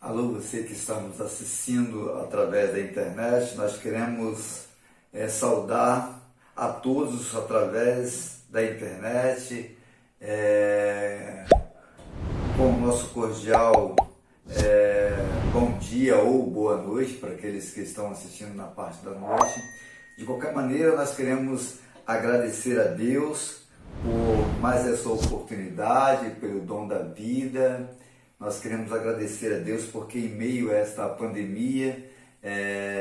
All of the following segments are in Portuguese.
Alô, você que está nos assistindo através da internet, nós queremos saudar a todos através da internet, com o nosso cordial bom dia ou boa noite para aqueles que estão assistindo na parte da noite. De qualquer maneira, nós queremos agradecer a Deus por mais essa oportunidade, pelo dom da vida. Nós queremos agradecer a Deus porque em meio a esta pandemia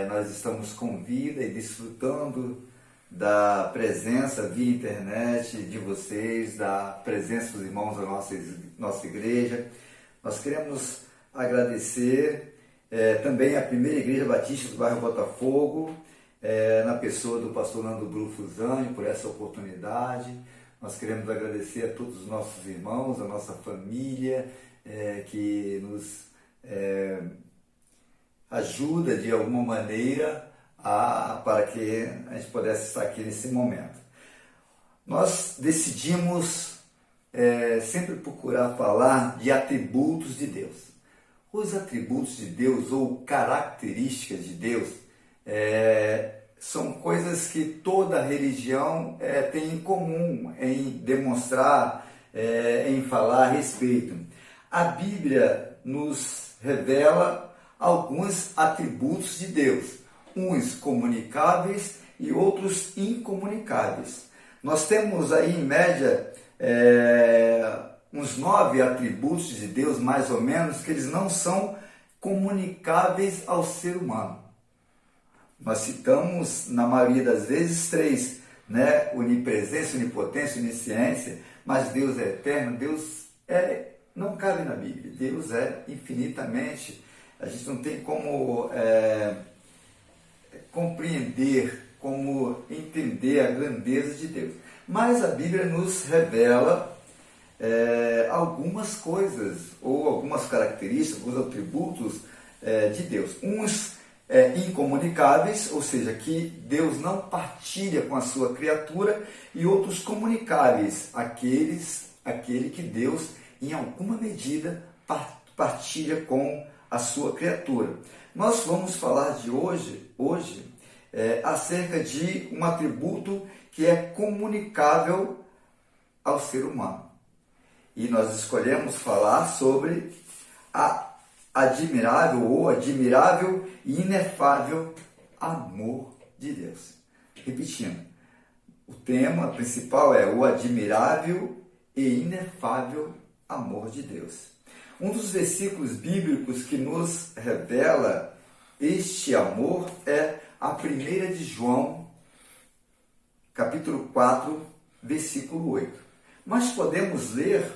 nós estamos com vida e desfrutando da presença via internet de vocês, da presença dos irmãos da nossa igreja. Nós queremos agradecer também a primeira Igreja Batista do bairro Botafogo, na pessoa do pastor Nando Bru Fusani, por essa oportunidade. Nós queremos agradecer a todos os nossos irmãos, a nossa família, que nos ajuda de alguma maneira para que a gente pudesse estar aqui nesse momento. Nós decidimos sempre procurar falar de atributos de Deus. Os atributos de Deus ou características de Deus são coisas que toda religião tem em comum em demonstrar, em falar a respeito. A Bíblia nos revela alguns atributos de Deus, uns comunicáveis e outros incomunicáveis. Nós temos aí, em média, uns 9 atributos de Deus, mais ou menos, que eles não são comunicáveis ao ser humano. Nós citamos, na maioria das vezes, 3, né? Onipresença, onipotência, onisciência, mas Deus é eterno, Deus não cabe na Bíblia, Deus é infinitamente, a gente não tem como compreender, como entender a grandeza de Deus. Mas a Bíblia nos revela algumas coisas, ou algumas características, alguns atributos de Deus. Uns incomunicáveis, ou seja, que Deus não partilha com a sua criatura, e outros comunicáveis, aquele que Deus, em alguma medida, partilha com a sua criatura. Nós vamos falar de hoje acerca de um atributo que é comunicável ao ser humano. E nós escolhemos falar sobre a admirável e inefável amor de Deus. Repetindo, o tema principal é o admirável e inefável amor de Deus. Um dos versículos bíblicos que nos revela este amor é a 1 de João, capítulo 4, versículo 8. Nós podemos ler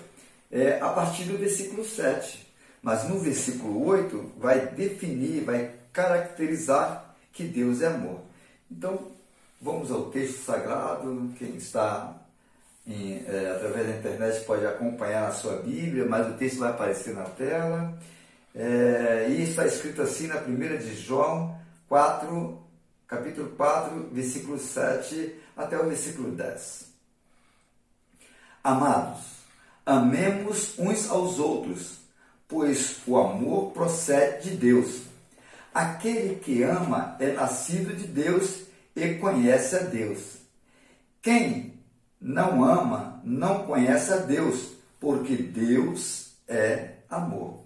a partir do versículo 7, mas no versículo 8 vai definir, vai caracterizar que Deus é amor. Então, vamos ao texto sagrado. Quem está através da internet pode acompanhar na sua Bíblia, mas o texto vai aparecer na tela. E está escrito assim na 1 de João 4, capítulo 4, versículo 7 até o versículo 10. Amados, amemos uns aos outros, pois o amor procede de Deus. Aquele que ama é nascido de Deus e conhece a Deus. Quem não ama não conhece a Deus, porque Deus é amor.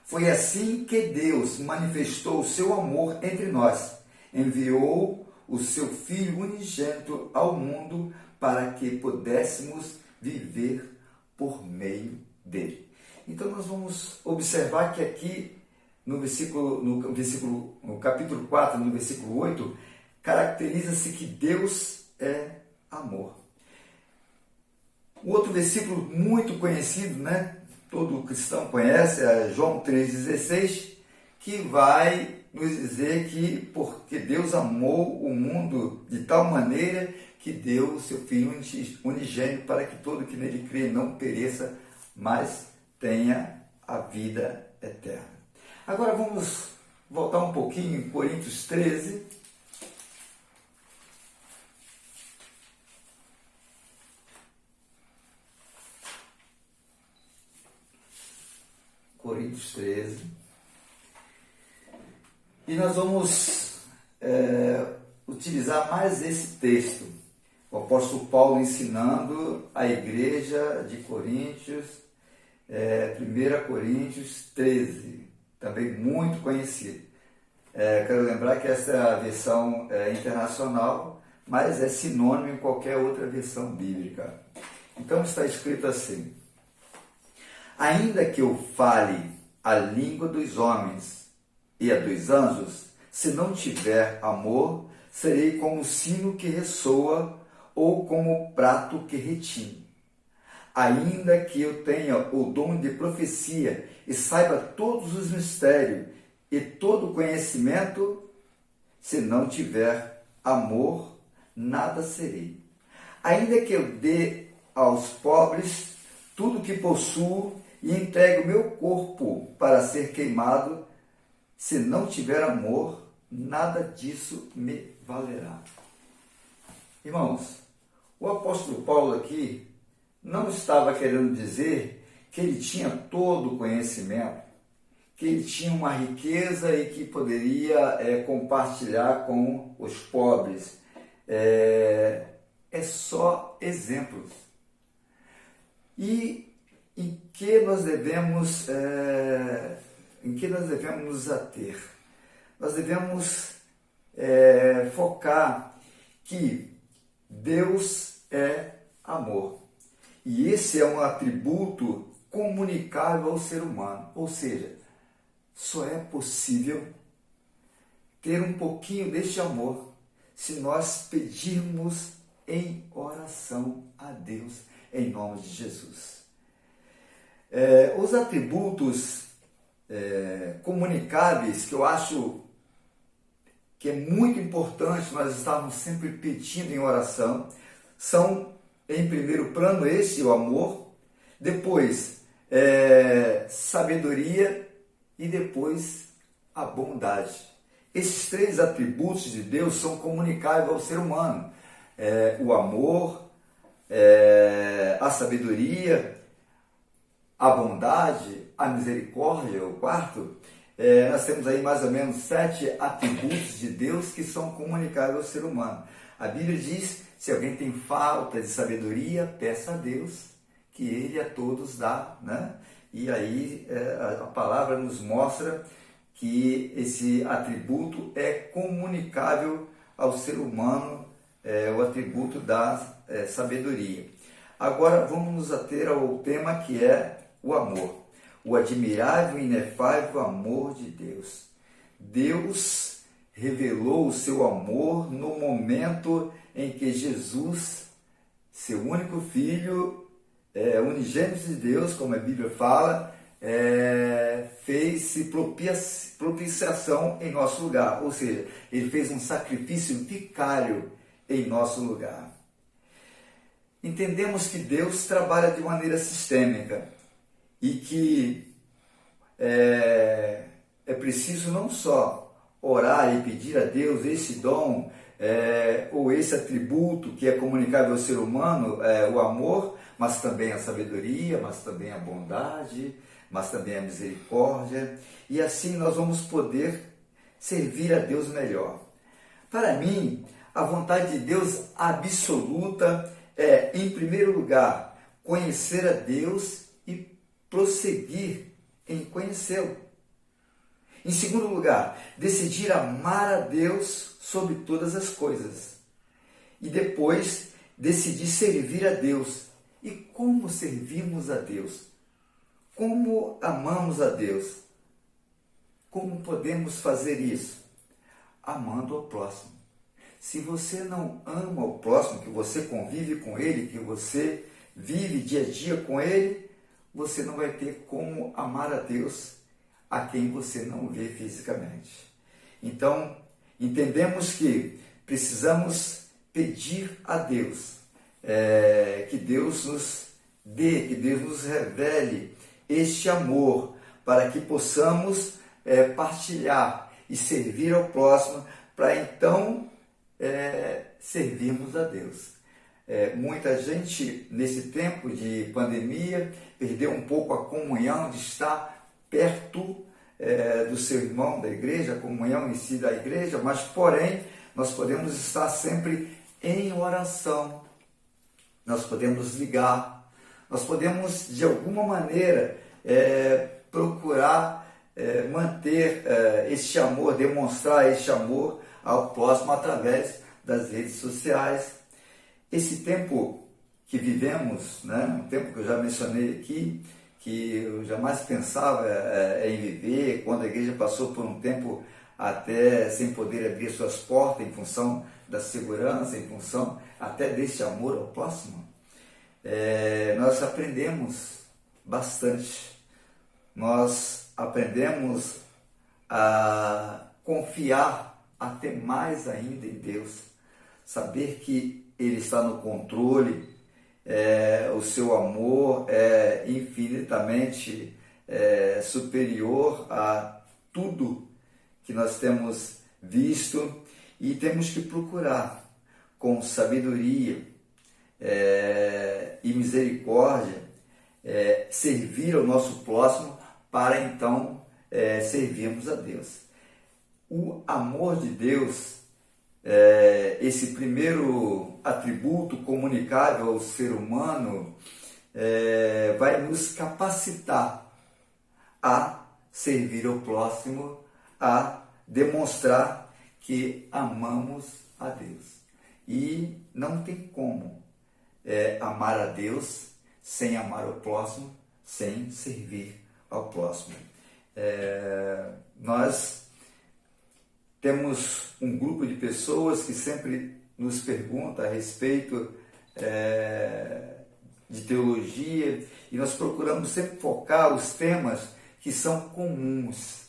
Foi assim que Deus manifestou o seu amor entre nós. Enviou o seu Filho unigênito ao mundo para que pudéssemos viver por meio dele. Então nós vamos observar que aqui no capítulo 4, no versículo 8, caracteriza-se que Deus é amor. O outro versículo muito conhecido, né? Todo cristão conhece, é João 3,16, que vai nos dizer que porque Deus amou o mundo de tal maneira que deu o seu Filho unigênito para que todo que nele crê não pereça, mas tenha a vida eterna. Agora vamos voltar um pouquinho em Coríntios 13. Coríntios 13. E nós vamos utilizar mais esse texto, o apóstolo Paulo ensinando a igreja de Coríntios, 1 Coríntios 13, também muito conhecido. Quero lembrar que essa é a versão internacional, mas é sinônimo em qualquer outra versão bíblica. Então está escrito assim: ainda que eu fale a língua dos homens e a dos anjos, se não tiver amor, serei como o sino que ressoa ou como o prato que retine. Ainda que eu tenha o dom de profecia e saiba todos os mistérios e todo o conhecimento, se não tiver amor, nada serei. Ainda que eu dê aos pobres tudo o que possuo e entregue o meu corpo para ser queimado, se não tiver amor, nada disso me valerá. Irmãos, o apóstolo Paulo aqui não estava querendo dizer que ele tinha todo o conhecimento, que ele tinha uma riqueza e que poderia compartilhar com os pobres. É só exemplos. E em que nós devemos nos ater? Nós devemos focar que Deus é amor. E esse é um atributo comunicável ao ser humano. Ou seja, só é possível ter um pouquinho deste amor se nós pedirmos em oração a Deus, em nome de Jesus. Os atributos comunicáveis que eu acho que é muito importante nós estarmos sempre pedindo em oração são, em primeiro plano, o amor, depois sabedoria e depois a bondade. Esses três atributos de Deus são comunicáveis ao ser humano. O amor, a sabedoria, a bondade, a misericórdia, o quarto. Nós temos aí mais ou menos 7 atributos de Deus que são comunicáveis ao ser humano. A Bíblia diz: se alguém tem falta de sabedoria, peça a Deus, que Ele a todos dá, né? E aí a palavra nos mostra que esse atributo é comunicável ao ser humano, o atributo da sabedoria. Agora vamos nos ater ao tema que é o amor. O admirável e inefável amor de Deus. Deus revelou o seu amor no momento em que Jesus, seu único filho, unigênito de Deus, como a Bíblia fala, fez-se propiciação em nosso lugar. Ou seja, ele fez um sacrifício vicário em nosso lugar. Entendemos que Deus trabalha de maneira sistêmica e que é preciso não só orar e pedir a Deus esse dom ou esse atributo que é comunicável ao ser humano, o amor, mas também a sabedoria, mas também a bondade, mas também a misericórdia, e assim nós vamos poder servir a Deus melhor. Para mim, a vontade de Deus absoluta é, em primeiro lugar, conhecer a Deus e prosseguir em conhecê-lo. Em segundo lugar, decidir amar a Deus sobre todas as coisas. E depois, decidir servir a Deus. E como servimos a Deus? Como amamos a Deus? Como podemos fazer isso? Amando ao próximo. Se você não ama o próximo, que você convive com ele, que você vive dia a dia com ele, você não vai ter como amar a Deus a quem você não vê fisicamente. Então, entendemos que precisamos pedir a Deus que Deus nos dê, que Deus nos revele este amor, para que possamos partilhar e servir ao próximo, para então servirmos a Deus. Muita gente, nesse tempo de pandemia, perdeu um pouco a comunhão de estar perto do seu irmão da igreja, a comunhão em si da igreja, mas porém nós podemos estar sempre em oração, nós podemos ligar, nós podemos de alguma maneira procurar manter este amor, demonstrar este amor ao próximo através das redes sociais. Esse tempo que vivemos, né, um tempo que eu já mencionei aqui, que eu jamais pensava em viver, quando a igreja passou por um tempo até sem poder abrir suas portas em função da segurança, em função até desse amor ao próximo, nós aprendemos bastante. Nós aprendemos a confiar até mais ainda em Deus, saber que Ele está no controle, o seu amor é infinitamente superior a tudo que nós temos visto, e temos que procurar com sabedoria e misericórdia servir ao nosso próximo para então servirmos a Deus. O amor de Deus, esse primeiro atributo comunicável ao ser humano, vai nos capacitar a servir ao próximo, a demonstrar que amamos a Deus. E não tem como amar a Deus sem amar o próximo, sem servir ao próximo. Nós temos um grupo de pessoas que sempre nos pergunta a respeito de teologia, e nós procuramos sempre focar os temas que são comuns.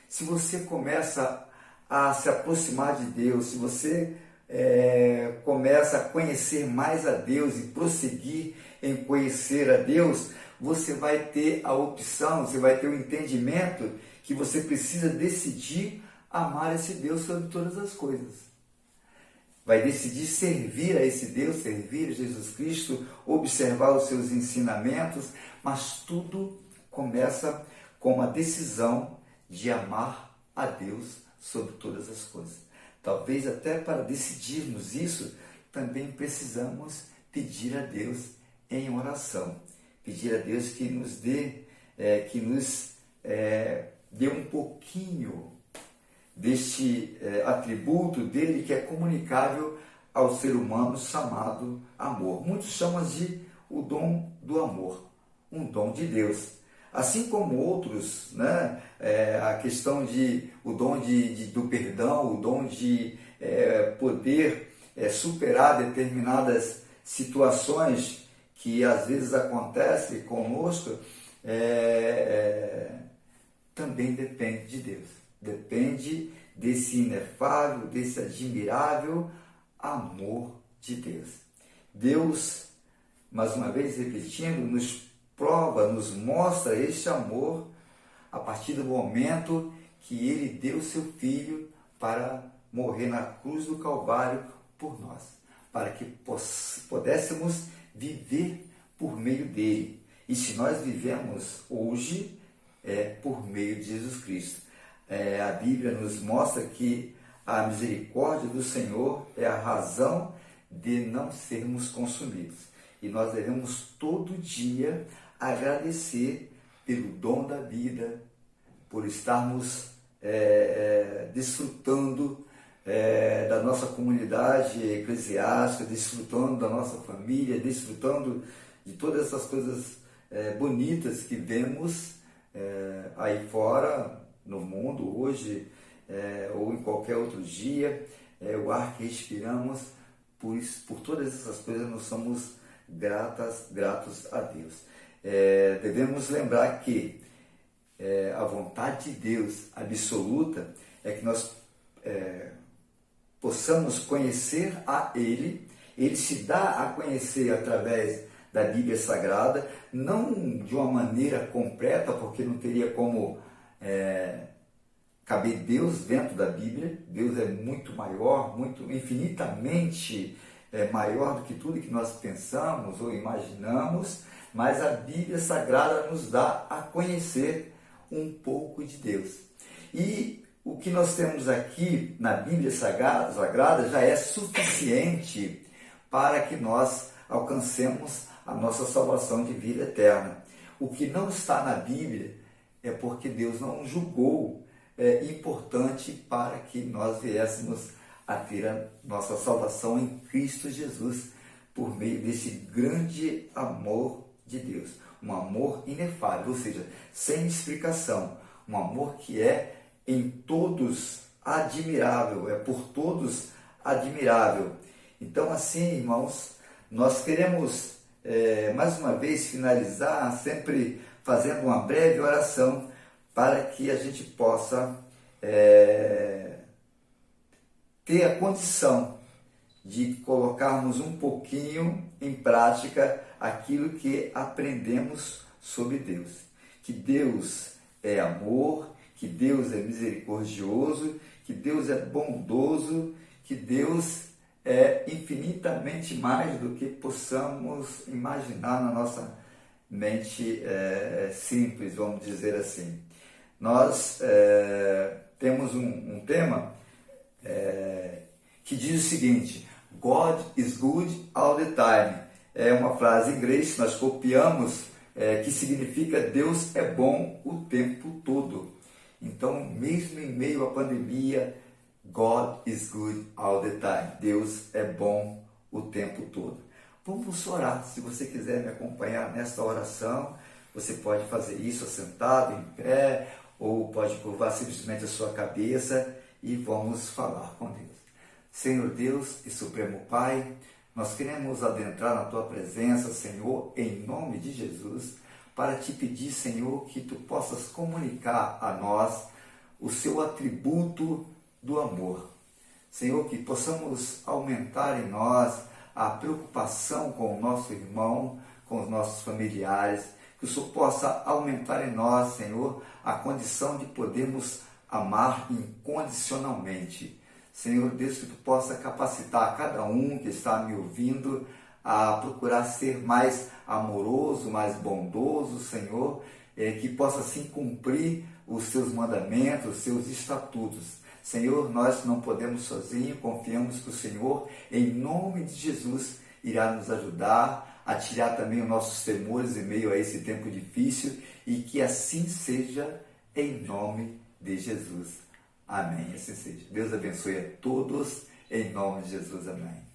Se você começa a se aproximar de Deus, se você começa a conhecer mais a Deus e prosseguir em conhecer a Deus, você vai ter a opção, você vai ter o entendimento que você precisa decidir amar esse Deus sobre todas as coisas. Vai decidir servir a esse Deus, servir a Jesus Cristo, observar os seus ensinamentos, mas tudo começa com a decisão de amar a Deus sobre todas as coisas. Talvez até para decidirmos isso, também precisamos pedir a Deus em oração. Pedir a Deus que nos dê um pouquinho deste atributo dele que é comunicável ao ser humano, chamado amor. Muitos chamam de o dom do amor, um dom de Deus. Assim como outros, né, a questão o dom do perdão, o dom de poder superar determinadas situações que às vezes acontecem conosco, também depende de Deus. Depende desse inefável, desse admirável amor de Deus. Deus, mais uma vez repetindo, nos prova, nos mostra este amor a partir do momento que Ele deu seu Filho para morrer na cruz do Calvário por nós, para que pudéssemos viver por meio dele. E se nós vivemos hoje, por meio de Jesus Cristo. A Bíblia nos mostra que a misericórdia do Senhor é a razão de não sermos consumidos. E nós devemos todo dia agradecer pelo dom da vida, por estarmos desfrutando da nossa comunidade eclesiástica, desfrutando da nossa família, desfrutando de todas essas coisas bonitas que vemos aí fora, no mundo hoje, ou em qualquer outro dia, o ar que respiramos, por todas essas coisas nós somos gratos a Deus. Devemos lembrar que a vontade de Deus absoluta é que nós possamos conhecer a Ele. Ele se dá a conhecer através da Bíblia Sagrada, não de uma maneira completa, porque não teria como caber Deus dentro da Bíblia. Deus é muito maior, infinitamente maior do que tudo que nós pensamos ou imaginamos, mas a Bíblia Sagrada nos dá a conhecer um pouco de Deus. E o que nós temos aqui na Bíblia Sagrada já é suficiente para que nós alcancemos a nossa salvação de vida eterna. O que não está na Bíblia é porque Deus não julgou importante para que nós viéssemos a ter a nossa salvação em Cristo Jesus, por meio desse grande amor de Deus. Um amor inefável, ou seja, sem explicação. Um amor que é em todos admirável, é por todos admirável. Então, assim, irmãos, nós queremos mais uma vez finalizar sempre fazendo uma breve oração para que a gente possa ter a condição de colocarmos um pouquinho em prática aquilo que aprendemos sobre Deus. Que Deus é amor, que Deus é misericordioso, que Deus é bondoso, que Deus é infinitamente mais do que possamos imaginar na nossa mente simples, vamos dizer assim. Nós temos um tema que diz o seguinte: God is good all the time. É uma frase em inglês que nós copiamos, que significa Deus é bom o tempo todo. Então, mesmo em meio à pandemia, God is good all the time. Deus é bom o tempo todo. Vamos orar. Se você quiser me acompanhar nesta oração, você pode fazer isso sentado, em pé, ou pode curvar simplesmente a sua cabeça e vamos falar com Deus. Senhor Deus e Supremo Pai, nós queremos adentrar na Tua presença, Senhor, em nome de Jesus, para Te pedir, Senhor, que Tu possas comunicar a nós o Seu atributo do amor. Senhor, que possamos aumentar em nós a preocupação com o nosso irmão, com os nossos familiares, que o Senhor possa aumentar em nós, Senhor, a condição de podermos amar incondicionalmente. Senhor Deus, que Tu possa capacitar cada um que está me ouvindo a procurar ser mais amoroso, mais bondoso, Senhor, que possa assim cumprir os Teus mandamentos, os Teus estatutos. Senhor, nós não podemos sozinhos, confiamos que o Senhor, em nome de Jesus, irá nos ajudar a tirar também os nossos temores em meio a esse tempo difícil e que assim seja, em nome de Jesus. Amém. Assim seja. Deus abençoe a todos, em nome de Jesus. Amém.